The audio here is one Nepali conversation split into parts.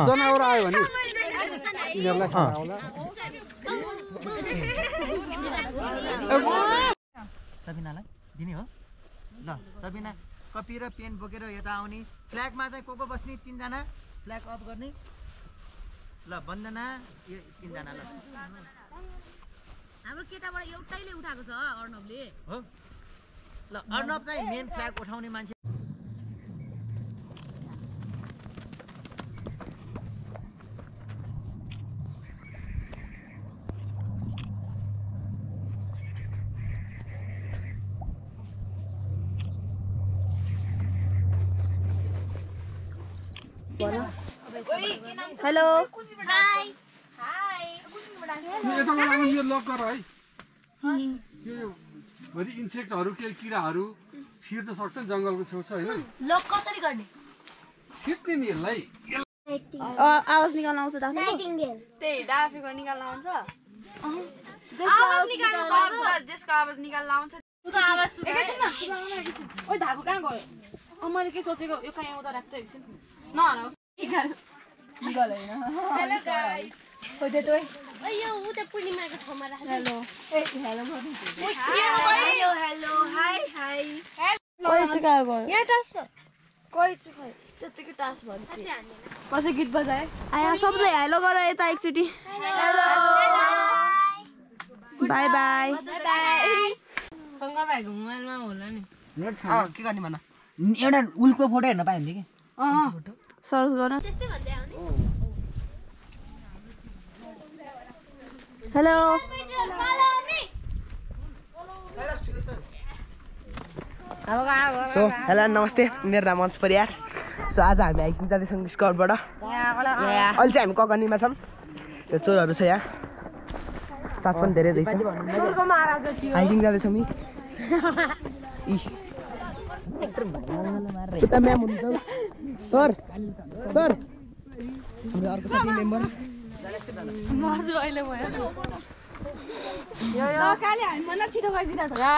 जनावर आयो भने यिनीहरुलाई खाना होला सबिनालाई दिने हो ल सबिना कपी र पेन बोकेर यता आउने फ्ल्यागमा चाहिँ को बस्ने 3 जना फ्ल्याग अफ गर्ने ल वन्दना यो 3 जना ल हाम्रो केटाबाट एउटैले उठाएको छ अर्णवले हो ल अर्णव चाहिँ मेन फ्ल्याग उठाउने मान्छे हेलो हाय यताबाट यो लक गर है यो भरि इन्सेक्टहरु के किराहरु छिर्न सक्छ नि जंगलको छेउछाउ हैन लक कसरी गर्ने छिर्ने नि यसलाई आवाज निकाल्न आउँछ डाफे त्यही डाफेको निकाल्न आउँछ जसको आवाज निकाल्न आउँछ उसको आवाज सुन ओइ धागो कहाँ गयो मैले के सोचेको यो कहाँ आउँदा राख्दै एकछिन नहराउस निकाल हैन हेलो गाइस खोइ दे तोय अयो उ त पूर्णिमाको ठाउँमा राख्नु हेलो ए हेलो हेलो हेलो हाय हाय कोही चाहिँ कहाँ गयो यहाँ टास्क कोही चाहिँ खै त्यतिकै टास्क भन्छ कसै गीत बजाए आया सबले हेलो गर यता एकचोटी बाइ बाइ सँग भाइको मोबाइलमा होला नि के गर्ने भन्न एउटा उल्को फोटो हेर्न पाइन्थ्यो कि सर्च गर्न त्यस्तै भन्दै आउने हेलो सो हेलो नमस्ते मेरो नाम अंश परियार सो आज हामी हाइकिङ जाँदैछौँ स्कर्टबाट अहिले चाहिँ हामी ककनीमा छौँ यो चोरहरू छ यहाँ चार्ज पनि धेरै रहेछ हाइकिङ जाँदैछौँ यता म्याम हुनुहुन्छ सर सर हाम्रो अर्को साथी मेम्बर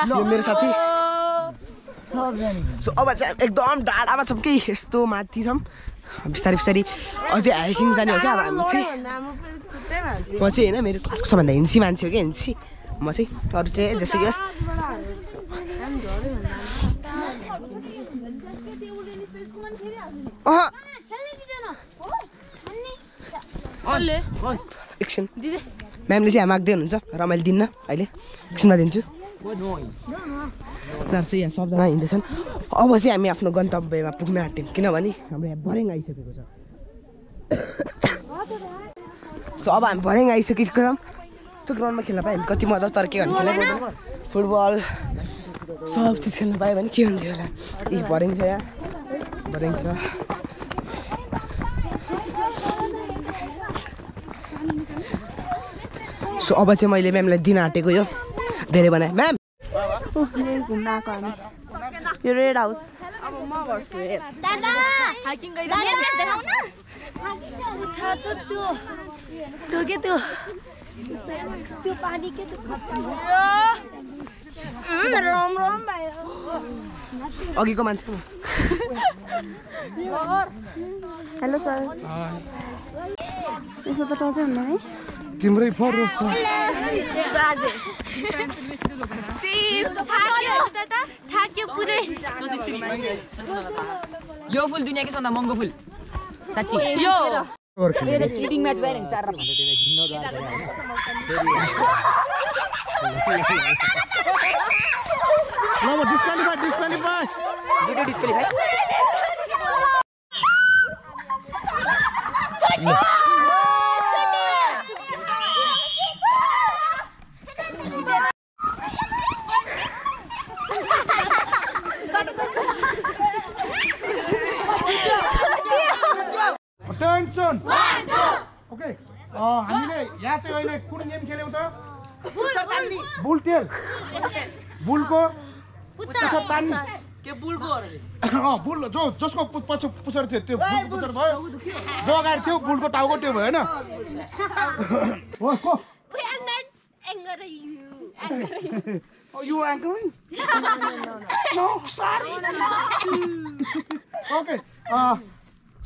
यो मेरो साथी सो अब चाहिँ एकदम डाँडामा छौँ कि यस्तो माथि छौँ बिस्तारै बिस्तारै अझै हाइकिङ जाने हो क्या अब हामी चाहिँ म चाहिँ होइन मेरो क्लासको सबभन्दा हिन्सी मान्छे हो क्या हिन्सी म चाहिँ अरू चाहिँ जस्तो कि होस् एकछिन म्यामले चाहिँ माग्दै हुनुहुन्छ र मैले दिन्न अहिले एकछिनमा दिन्छु उनीहरू चाहिँ यहाँ सबजना हिँड्दैछन् अब चाहिँ हामी आफ्नो गन्तव्यमा पुग्न आँट्यौँ किनभने हाम्रो यहाँ भर्याङ आइसकेको छ सो अब हामी भर्याङ आइसकेको छौँ यस्तो ग्राउन्डमा खेल्न पायो भने कति मजा तर के गर्नु खेल्न फुटबल सब चिज खेल्न पायो भने के हुन्थ्यो होला ए भर्याङ छ यहाँ भर्याङ छ सो अब चाहिँ मैले म्यामलाई दिन आँटेको यो धेरै बनाएँ म्याम घुम्न आएको हामी यो रेड हाउस अब म गर्छु दादा हाइकिङ दादा देखाउन थाहा छ त्यो के त्यो त्यो पानी के त्यो राम राम भाइ अघिको मान्छे हेलो सर यसो त टचै हुँदैन है तिम्रै फरो छ थाक्यो पुरै यो फुल दुनियाँकै सबभन्दा महँगो फुल साच्ची यो चिटिङ म्याच भइरहेको चार डिस्क्वालिफाई दुईटै डिस्क्वालिफाई Attention! 1, 2! Okay. हामीले यहाँ चाहिँ अहिले कुन गेम खेल्यौँ त? Bull tail. बुलको पुच्छर तान्ने. बुल जो जसको पछि पुछाडि थियो त्यो बुलको पुछाडि भयो जो अगाडि थियो बुलको टाउको त्यो भयो हैन हो को We are not angry you. Oh, you are anchoring? No, sorry. Okay.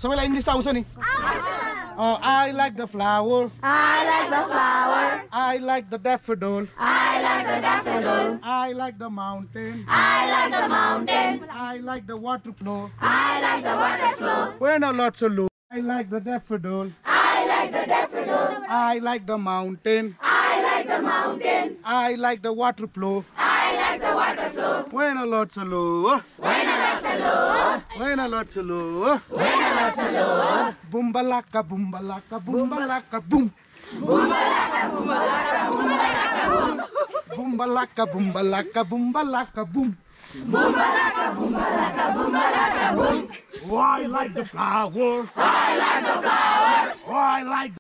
सबैलाई इंग्लिश त आउँछ नि I like the flower. I like the flower. I like the daffodil. I like the daffodil. I like the mountain. I like the mountain. I like the water flow. I like the water flow. When a lot so low. I like the daffodil. I like the daffodil. I like the mountain. I like the mountain. I like the water flow. I like the water flow. When a lot so low. When a lot so low. When a lot so low. When a lot so low. Boombalaka, boombalaka, boombalaka, boom. Boombalaka, boombalaka, boombalaka, boom. Boombalaka, boombalaka, boombalaka, boom. Boombalaka, boombalaka, boombalaka, boom. Oh, I like the flower. I like the flowers. Oh, I like.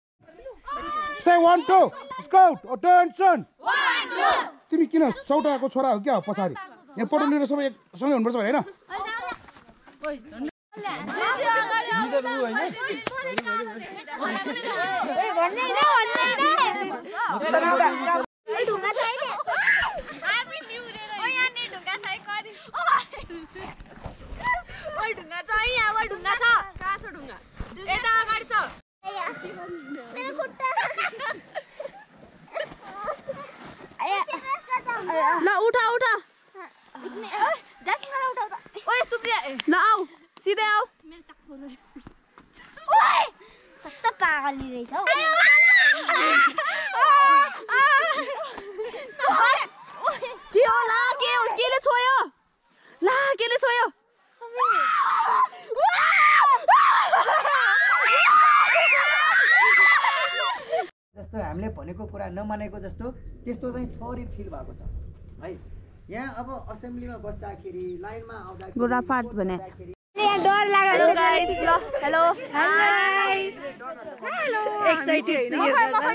Say 1, 2. Scout, attention. 1, 2. तिमी किन चौटाको छोरा हो क्या पछाडि यहाँ पढ्नु लिएर सबै सँगै हुनुपर्छ हैन ल उठा उठा ओए सुप्रिया ल आऊ सिधै आऊ कस्तो पागली रहेछ हौ के हो ला केले छोयो ला केले छोयो जस्तो हामीले भनेको कुरा नमानेको जस्तो त्यस्तो चाहिँ थोरै फिल भएको छ है यहाँ अब असेम्ब्लीमा बस्दाखेरि लाइनमा आउँदाखेरि गोराफाट भने यहाँ डर लाग्यो गाइस ल हेलो हाय हेलो एक्साइटेड छु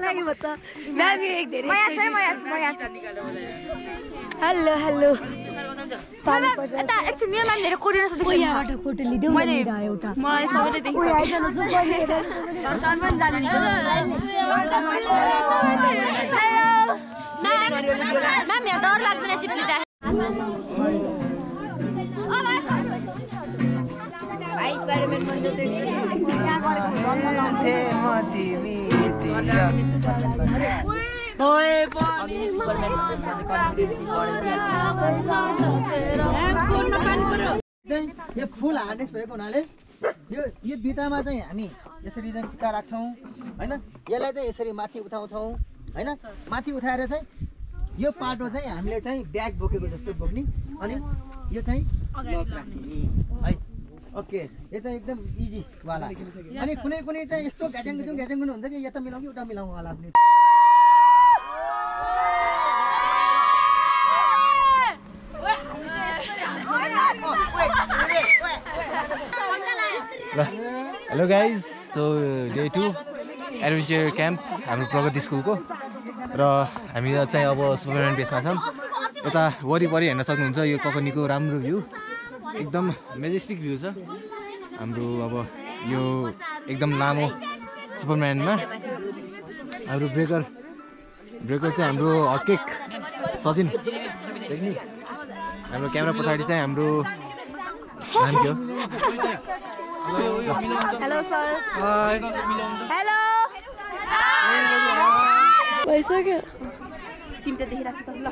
लागि म त म्याम एक धेरै म यहाँ छु हेलो हेलो यता एकछिन यो म्याम धेरै कोरिन छ देखि यहाँबाट फोटो लिदिउ मैले एउटा मलाई सबैले देखिन्छ म्याम यहाँ डर लाग्दैन चिप्लिँदा यो फुल हार्नेस भएको हुनाले यो बिटामा चाहिँ हामी यसरी चाहिँ खुट्टा राख्छौँ हैन यसलाई चाहिँ यसरी माथि उठाउँछौँ हैन माथि उठाएर चाहिँ यो पाटो चाहिँ हामीले चाहिँ ब्याग बोकेको जस्तो बोक्ने अनि यो चाहिँ लक राख्ने है ओके यो चाहिँ एकदम इजी वाला अनि कुनै कुनै चाहिँ यस्तो घ्याट्याङ हुन्छ कि यता मिलाउँ कि उता मिलाउँ वाला पनि hello guys so day 2 adventure camp हाम्रो प्रगति स्कुलको र हामी चाहिँ अब सुपरम्यान बेसमा छौँ यता वरिपरि हेर्न सक्नुहुन्छ यो ककनीको राम्रो भ्यू एकदम मेजेस्टिक भ्यू छ हाम्रो अब यो एकदम लामो सुपरम्यानमा हाम्रो ब्रेकर चाहिँ हाम्रो हटकेक सचिन देख्ने हाम्रो क्यामेरा पछाडि चाहिँ हाम्रो नाम के हो हेलो सर हेलो भइसक्यो तिमी त देखिरहेको छ ल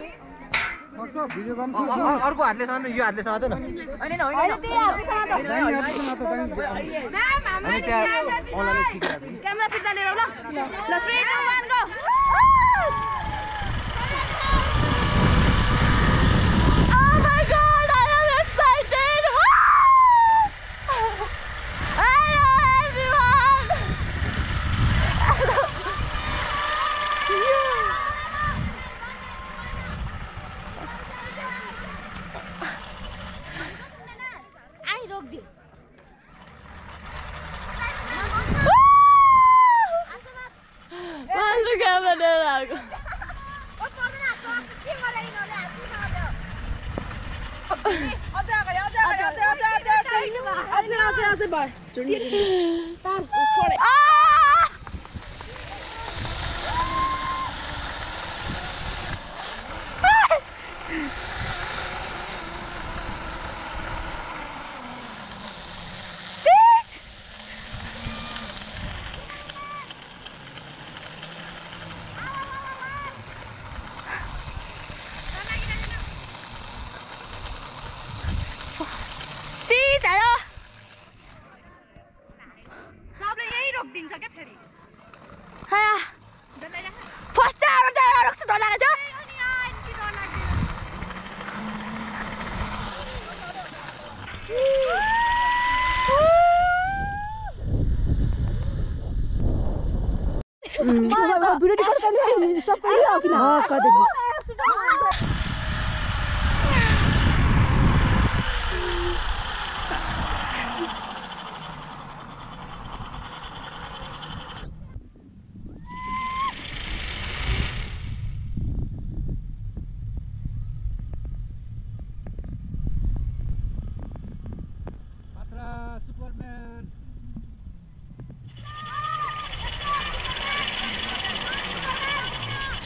अर्को हातले समात्नु यो हातले समात्नु न हैन अनि त्यहाँ औलाले चिकेको छ क्यामेरा फिर्ता लिएर ल 3 2 1 गो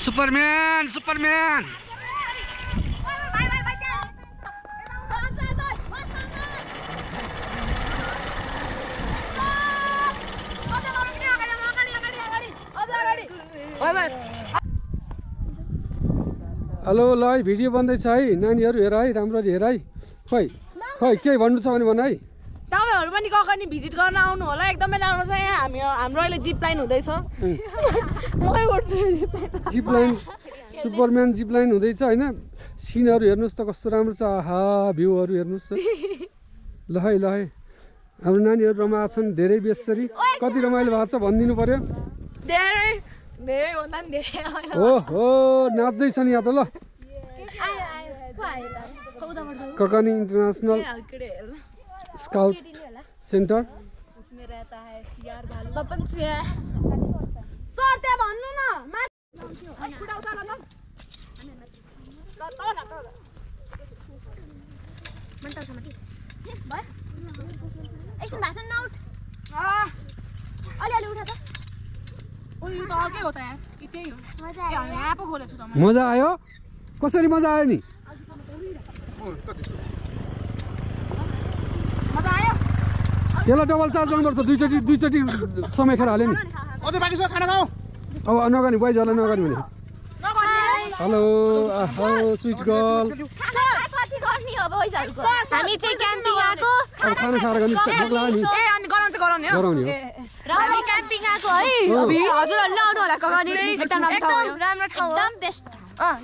सुपरम्यान सुपरम्यान हेलो ल है भिडियो बन्दैछ है नानीहरू हेर है राम्ररी हेर है खै खै केही भन्नु छ भने भन है तपाईहरु पनि ककनी भिजिट गर्न आउनु होला एकदमै राम्रो छ यहाँ हाम्रो अहिले जिप लाइन हुँदैछ मकै उड्छु zip line superman zip line हुँदैछ हैन सिनहरु हेर्नुस् त कस्तो राम्रो छ आहा भ्यूहरु हेर्नुस् त ल है हाम्रो नानीहरु रमाएको छन् धेरै बेसरी कति रमाइलो भएको छ भनिदिनु पर्यो धेरै धेरै भन्दा नि धेरै ओहो नाच्दैछ नि यहाँ त ल ककनी इन्टरनेशनल स्काउट सेन्टर उसमें रहता है सियार भालू बपन से सर ते भन्नु न खुट्टा उतार न मन्टा छ माथि भयो एकछिन भाषण नउठ अलि उठा त ओ यो त अर्कै हो त यार कि त्यही हो मजा आयो यहाँ पो खोलेछु त मजा आयो कसरी मजा आयो नि मजा आयो त्यसलाई डबल चार्ज गर्नुपर्छ दुईचोटि समय खेर हाल्यो नि अझै बाँकी छ खाना खाऊ अब नगर्ने बोइजहरूलाई नगर्ने भने हेलो स्विट गर्ल हामी चाहिँ क्याम्पिङ आएको अब खाना खाएर गर्ने भोक लाग्यो नि ए अनि गराउँछ गराउने हो गराउने हो र हामी क्याम्पिङ आएको है हजुरहरुले आउनु होला ककनी एकदम राम्रो ठाउँ हो एकदम बेस्ट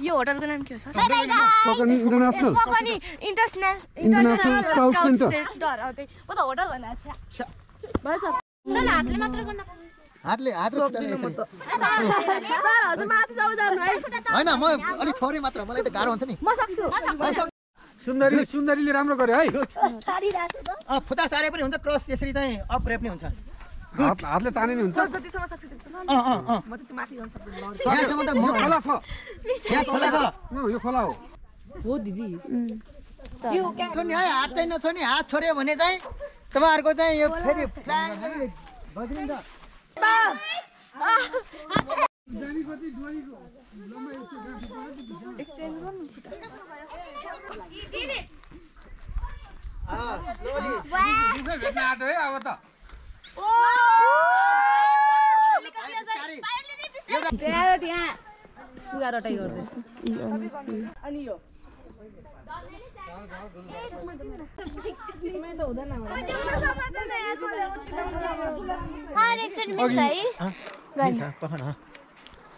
यो होटलको नाम के हो sir Kakani international Kakani international scout centre ओ त होटल भन्दा छ भयो सर सर हातले मात्र गर्न हातले हात सर हजुर माथि सब जानु है हैन म अलि थोरै मात्र मलाई त गाह्रो हुन्छ नि म सक्छु सुन्दरीले राम्रो गर्यो है साडी राख्छु त फुटा सारे पनि हुन्छ क्रस यसरी चाहिँ अप रेप नि हुन्छ हातले ताने नि हुन्छ सर जतिसम्म सक्छु त्यतिसम्म म त माथि गर्न सक्दिन यहाँसम्म त म खोला छ यहाँ खोला छ यो खोला हो हो दिदी यो छोड्ने है हात चाहिँ नछोड्ने हात छोड्यो भने चाहिँ तपाईहरुको चाहिँ यो फेरि बज्रिन्छ यहाँ सुगा रटाइ गर्दैछु अनि यो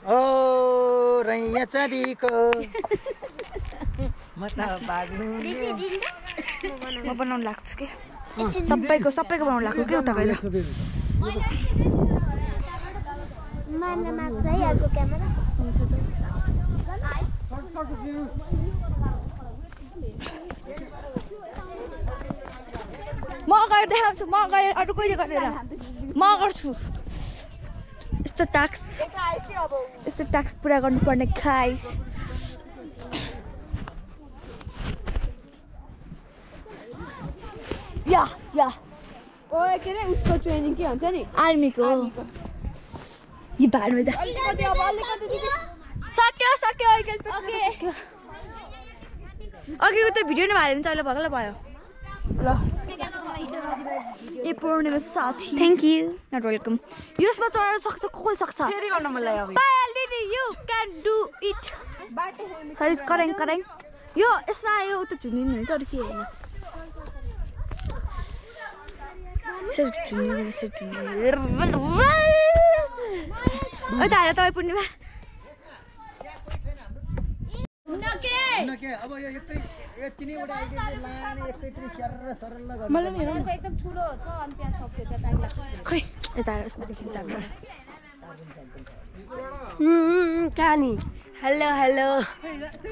ओ रैया चाँदीको म त बाग्नु म बनाउन लाग्छु के सबैको बनाउन लाग्छु के उता गएर मान्न माग्छ है अर्को क्यामेरा हुन्छ म अगाडि देखाउँछु म अगाडि अरू कहिले गरेर म गर्छु यस्तो टास्क पुरा गर्नुपर्ने खाइस या या या ओए के रे उसको ट्रेनिङ के हुन्छ नि आर्मीको यो भाडमा जा सक्यो अघि उता भिडियो नै हाल्यो भने चाहिँ भगल भयो ल ए पूर्णिमा साथी थ्याङ्क यू नट वेलकम यसमा चढ्न सक्छ कोल सक्छ फेरि गर्न मन लाग्यो अब पायलदिनी you can do it sorry करेङ यो यसमा यो उता झुन्डिनु नि तर के हैन झुन्डिनु ओ तारा तपाईँ पूर्णिमा अब यो तिनैवटा लाने एकैचोटि सरल गर्नु मलाई नि एकदम ठुलो छ अनि त्यहाँ सक्यो त्यहाँ टाइम लाग्छ खै यता कहानी हेलो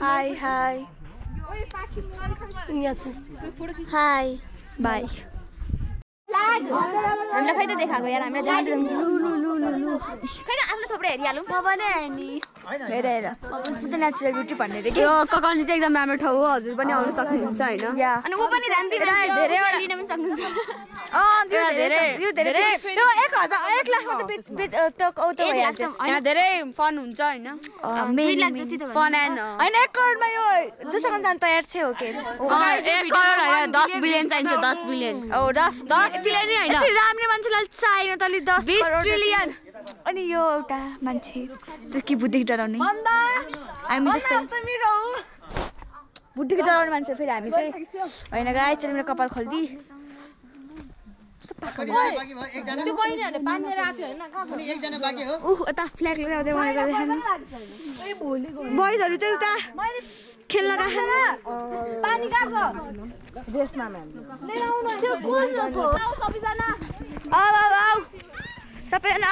हाई हाई बाई हामीलाई खै त देखाएको यार हामीलाई खै आफ्नो थोप्रै हेरिहालौँ पनि हेर्ने हेर नेचुरल ब्युटी भन्ने रे यो ककनी चाहिँ एकदम राम्रो ठाउँ हो हजुर पनि आउन सक्नुहुन्छ हैन अनि ऊ पनि राम्रै धेरै लिन पनि सक्नुहुन्छ यो 1 लाखमा त यहाँ धेरै फन हुन्छ हैन 2 लाख जति त फन हैन 1 करोडमा यो जोसँग जान तयार छ हो के 1 करोड हैन 10 बिलियन चाहिन्छ 10 बिलियन 10 बिलियन नै हैन राम्रो मान्छेलाई चाहिएन तले 10 20 ट्रिलियन अनि यो एउटा मान्छे त्यो के बुद्धि डराउने हामी जस्तै बुद्धि डराउने मान्छे फेरि हामी चाहिँ हैन गाई चल मेरो कपाल खोल्दी त्यो बहिनीहरुले बान्ने राख्यो हैन अनि एकजना बाँकी हो उता फ्ल्याग लगाउँदै उहाँ गर्दै बॉयजहरु चाहिँ उता खेल्न गएन पानी कहाँ छ रेसमा म्याम लिएर आउनु त्यो कोन हो सबैजना आऊ सबैजना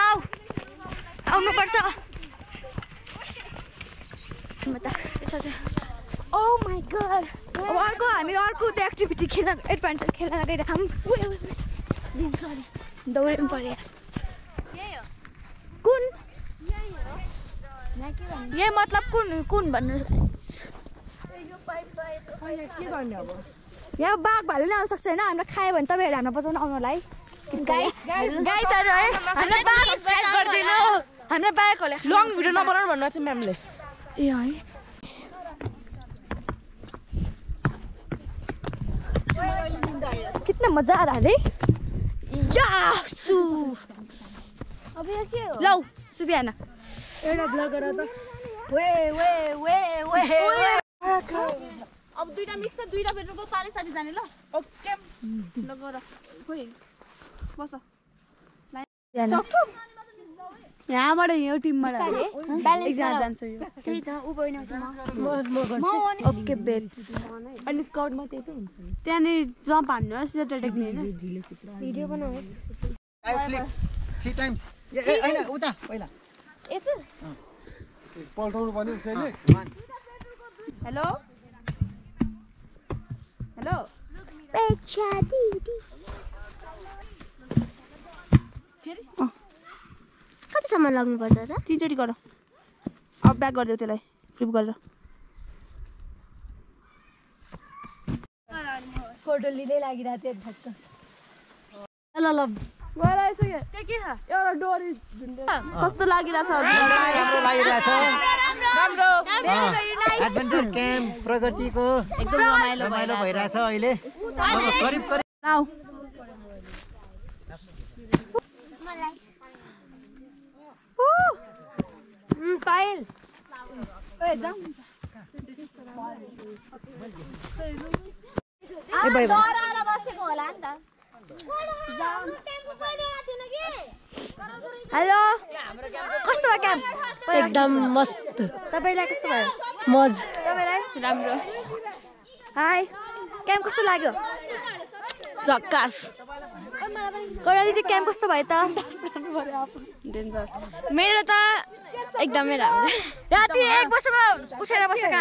आउनु पर्छ ओ माय गॉड अब अर्को हामी अर्को त्यो एक्टिभिटी खेल्न एडभेन्चर खेल्न गइरहेछौँ दौडिनु पर्यो कुन यही मतलब कुन भन्नु यहाँ बाघ भालु नै आउन सक्छ हैन हामीलाई खायो भने तपाईहरु हामीलाई बचाउन आउनु होला है गाइजहरु है हामीलाई बाघ गर्दिनु हामीलाई बाघहरुले लङ भिडियो नबनाउनु भन्नु थियो म्यामले ए है कितना मजा आ रहा है यासु अब यो के हो लौ सुबियाना एउटा ब्लगर त वे अब दुईटा मिक्स छ दुईटा पेट्रोलको पानी साथी जाने ल ओके ल गर खोइ बस यहाँबाट यो टिमबाट एकजना जान्छ यो त्यही त उ बहिनी ओके बेब्स अनि स्काउटमा त्यही त हुन्छ त्यहाँनिर जम्प हान्नु सिधा टेक्ने हैन भिडियो बनाऊ टाइम फ्लिप 3 टाइम्स ए हैन उता पहिला पल्टाउनु पर्ने उसैले हेलो पेक्षा दिदी कतिसम्म लाग्नुपर्छ त तीनचोटि गर अब ब्याक गरिदेऊ त्यसलाई फ्लिप गरेर फोटो लिँदै लागिरहेको थियो ठक्क ल गएर आइसक्यो के छ एउटा डोरी कस्तो लागिरहेछ राम्रो लागिरहेछ राम्रो एडभेन्चर क्याम्प प्रगतिको एकदम रमाइलो भइरहेछ अहिले करिब नाउ पायल ए जाऊ डराएर बसेको होला नि त हेलो कस्तो भयो क्याम्प एकदम मस्त तपाईलाई कस्तो भयो मज तपाईलाई राम्रो हाई क्याम्प कस्तो लाग्यो झक्कास करा दिदी क्याम्प कस्तो भयो त मेरो त एकदमै राम्रो राति 1 बजेसम्म उठेर बसेका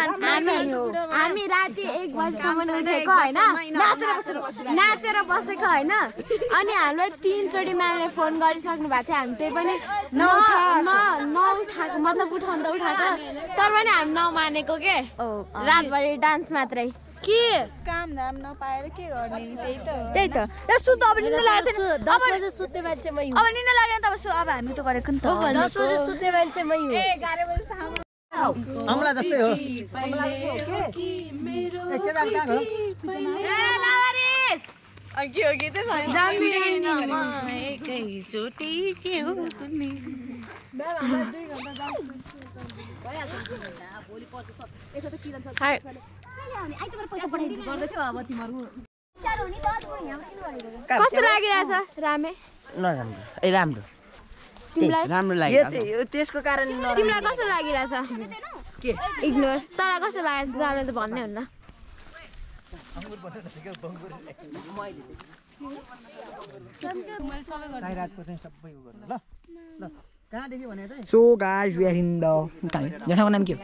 हामी राति 1 बजेसम्म उठेको हैन नाचेर बसेको हैन अनि हामीलाई 3 चोटि म्यामले फोन गरिसक्नु भएको थियो हामी त्यही पनि नउठाएको मतलब उठाउनु त उठाएको तर पनि हामी नमानेको के रातभरि डान्स मात्रै के काम धाम नपाएर के गर्ने त्यही त हो त्यही त सुत अब निन्दा लागेको छैन 10 बजे सुत्ने मान्छे मै अब निन्दा लागेन त अब हामी त गरेको नि त 10 बजे सुत्ने मान्छे मै हो 11 बजे त अमला जस्तै हो कस्तो लागिरहेछ रामे नराम्रो ए राम्रो तिमीलाई राम्रो लाग्यो त्यसको कारण तिमीलाई कस्तो लागिरहेछ के इग्नोर तँलाई कस्तो लागेछ जाने त भन्ने हुन्न so guys we are in the जग्गाको नाम के हो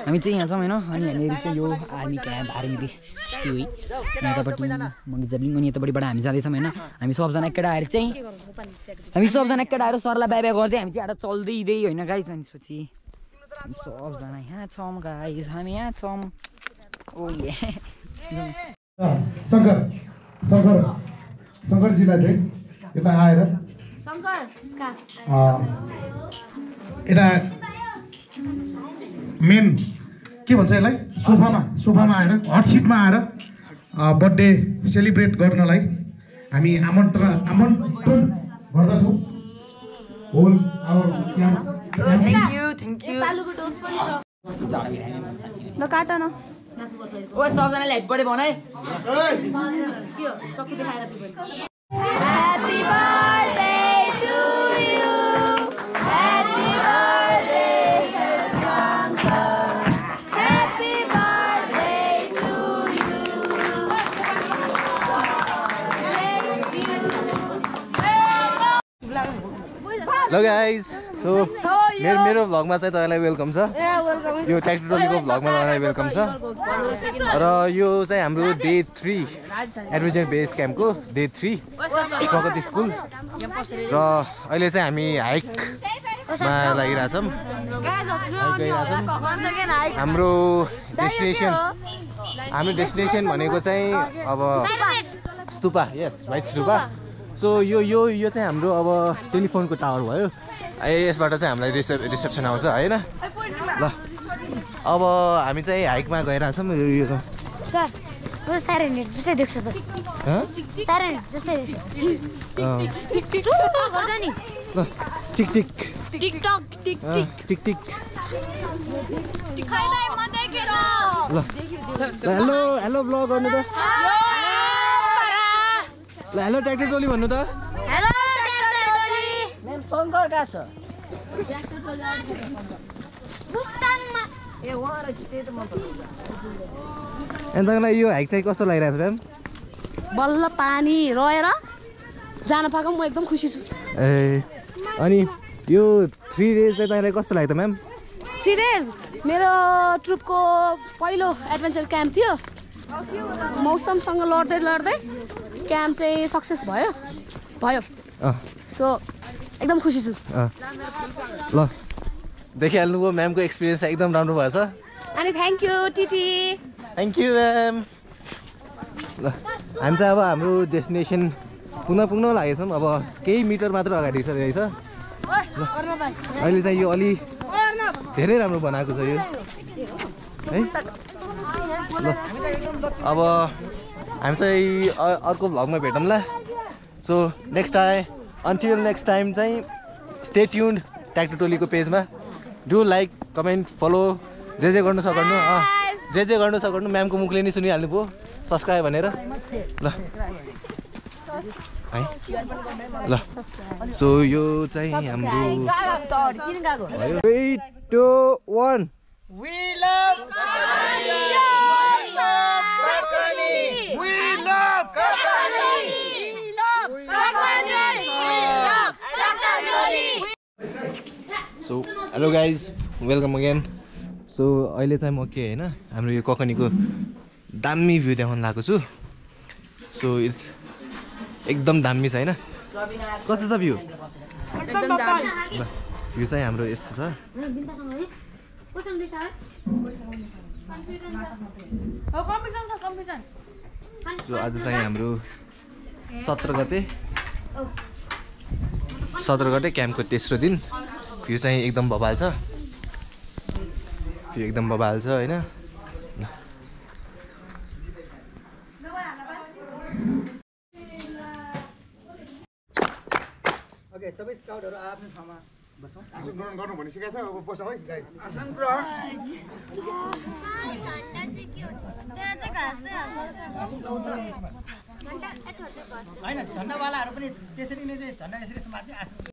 हामी चाहिँ यहाँ छौँ होइन अनि हामीहरू चाहिँ यो आर्मी क्याम्प आर्मी बेस त्यो है यतापट्टि मङ्गी जब्लिङ अनि यतापट्टिबाट हामी जाँदैछौँ होइन हामी सबजना केटाहरू चाहिँ सरलाई बाई बाई गर्दै हामी चाहिँ एउटा चल्दै हिँड्दै होइन गाइस अनि पछि हामी सबजना यहाँ छौँ गाइस हामी यहाँ छौँ ओ ये शङ्करजीलाई चाहिँ यता आएर यता मेन के भन्छ यसलाई सोफामा आएर हट सिटमा आएर बर्थडे सेलिब्रेट गर्नलाई हामी आमन्त्रण गर्दछौँ होल आवर थ्याङ्क यू ल काट न ओ सबजनाले ह्याप्पी बर्थडे भन है Happy birthday to you. Happy birthday, Shankar. Happy birthday to you. ल गाइज सो मेरो भ्लगमा चाहिँ तपाईँलाई वेलकम छ यो ट्र्याक्टर ट्रलीको भ्लगमा तपाईँलाई वेलकम छ र यो चाहिँ हाम्रो डे 3 एडभेन्चर बेस क्याम्पको डे 3 प्रगति स्कुल र अहिले चाहिँ हामी हाइकमा लागिरहेछौँ हाम्रो डेस्टिनेसन भनेको चाहिँ अब स्तुपा यस वाइट स्तुपा सो यो चाहिँ हाम्रो अब टेलिफोनको टावर भयो यसबाट चाहिँ हामीलाई रिसेप्सन आउँछ होइन ल अब हामी चाहिँ हाइकमा गइरहेछौँ यो सर वो सारेनेट जस्तै देख्छ त सारेनेट जस्तै देख्छ गर्दा नि ल टिक टिक टिकटक टिक टिक टिक दिखाइदै म देखेर ल हेलो ब्लग गर्नु त ल हेलो ट्र्याक्टर ट्रली भन्नु त hello tractor trolley main Shankar कहाँ छ मुस्ताङमा ए वहाँ रहेछ त्यही त म त अनि तपाईँलाई यो हाइक चाहिँ कस्तो लागिरहेको छ म्याम बल्ल पानी रहेर जान पाएको म एकदम खुसी छु ए अनि यो 3 डेज चाहिँ तपाईँलाई कस्तो लाग्यो त म्याम 3 डेज मेरो ट्रिपको पहिलो एडभेन्चर क्याम्प थियो मौसमसँग लड्दै क्याम्प चाहिँ सक्सेस भयो सो एकदम खुसी छु ल देखिहाल्नुभयो म्यामको एक्सपिरियन्स एकदम राम्रो भएछ अनि थ्याङ्क यू टिटी थ्याङ्क यू म्याम ल हामी चाहिँ अब हाम्रो डेस्टिनेसन पुग्न लागेछौँ अब केही मिटर मात्र अगाडि छ रहेछ ल अहिले चाहिँ यो अलि धेरै राम्रो बनाएको छ यो है ल अब हामी चाहिँ अर्को भ्लगमा भेटौँला सो अन्टिल नेक्स्ट टाइम चाहिँ स्टे ट्युन्ड ट्र्याक्टर टोलीको पेजमा डु लाइक कमेन्ट फलो जे गर्नु सक्नु म्यामको मुखले नै सुनिहाल्नु भयो सब्सक्राइब भनेर ल है ल सो यो चाहिँ हाम्रो 3 2 1 We love Kakani! We love Kakani! We love Kakani! We love Kakani! So hello guys welcome again so अहिले चाहिँ म के होइन हाम्रो यो ककनीको दामी भ्यू देखाउन लागेको छु सो इट्स एकदम दामी छ होइन कस्तो छ भ्यू भ्यू चाहिँ हाम्रो यस्तो छ सो आज चाहिँ हाम्रो 17 गते क्याम्पको तेस्रो दिन। भ्यू चाहिँ एकदम बबाल छ, होइन? ओके सबै स्काउटहरु आफ्नो ठाउँमा बसौँ। आसन ग्रहण गर्नु भनि सिकाएको थियो, अब बसौँ है गाइस। आसन ग्रहण होइन, झन्डावालाहरू पनि त्यसरी नै चाहिँ झन्डा यसरी समात्ने, आसन